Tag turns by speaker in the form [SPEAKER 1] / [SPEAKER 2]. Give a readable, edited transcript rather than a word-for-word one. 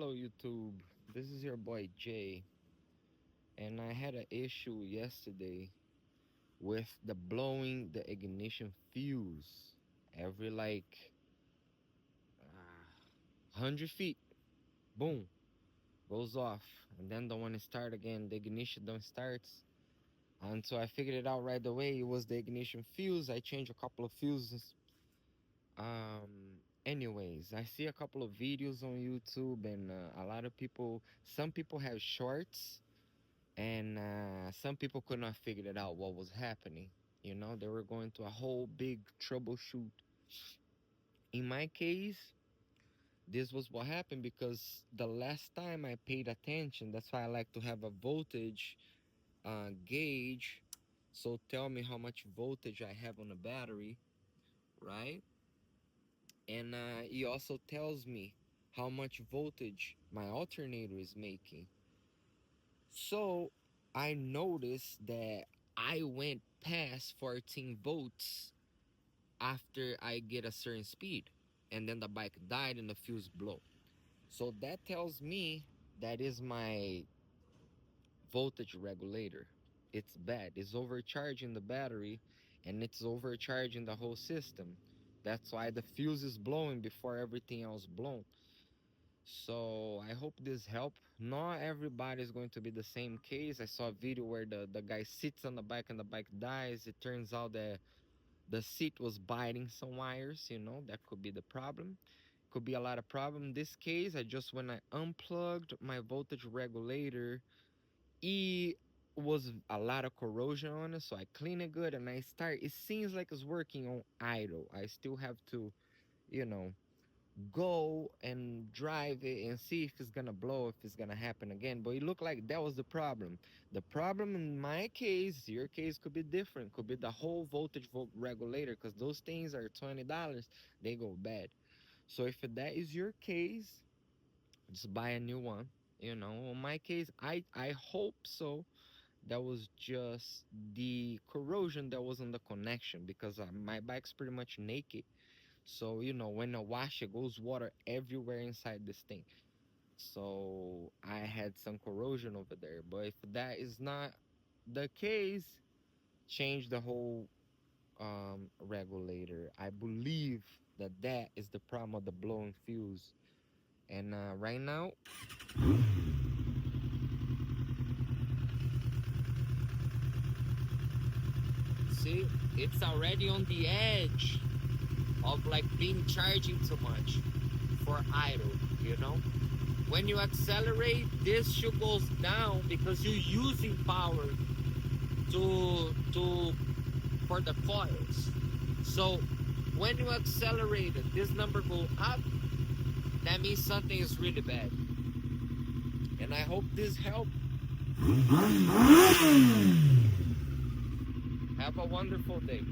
[SPEAKER 1] Hello YouTube, this is your boy Jay, and I had an issue yesterday with the blowing the ignition fuse every 100 feet. Boom, goes off, and then the one start again. The ignition don't starts, and so I figured it out right away. It was the ignition fuse. I changed a couple of fuses. Anyways, I see a couple of videos on YouTube, and a lot of people. Some people have shorts and some people could not figure it out what was happening. They were going to a whole big troubleshoot. In my case, this was what happened because the last time I paid attention, that's why I like to have a voltage gauge. So tell me how much voltage I have on the battery, right? And it also tells me how much voltage my alternator is making. So I noticed that I went past 14 volts after I get a certain speed, and then the bike died and the fuse blow. So that tells me that is my voltage regulator. It's bad. It's overcharging the battery and it's overcharging the whole system. That's why the fuse is blowing before everything else blown. So I hope this help. Not everybody is going to be the same case. I saw a video where the guy sits on the bike and the bike dies. It turns out that the seat was biting some wires, that could be the problem. Could be a lot of problem. In this case, when I unplugged my voltage regulator, it was a lot of corrosion on it. So I clean it good and it seems like it's working on idle. I still have to, you know, go and drive it and see if it's gonna blow, if it's gonna happen again. But it looked like that was the problem. The problem in my case, your case could be different. Could be the whole voltage regulator, because those things are $20. They go bad. So if that is your case, just buy a new one. In my case, I hope so. That was just the corrosion that was on the connection, because my bike's pretty much naked. So, when I wash it, goes water everywhere inside this thing. So I had some corrosion over there. But if that is not the case, change the whole regulator. I believe that is the problem of the blowing fuse. And right now, see, it's already on the edge of being charging too much for idle, you know? When you accelerate, this should goes down because you're using power to for the coils. So when you accelerate it, this number go up. That means something is really bad. And I hope this helped. Have a wonderful day.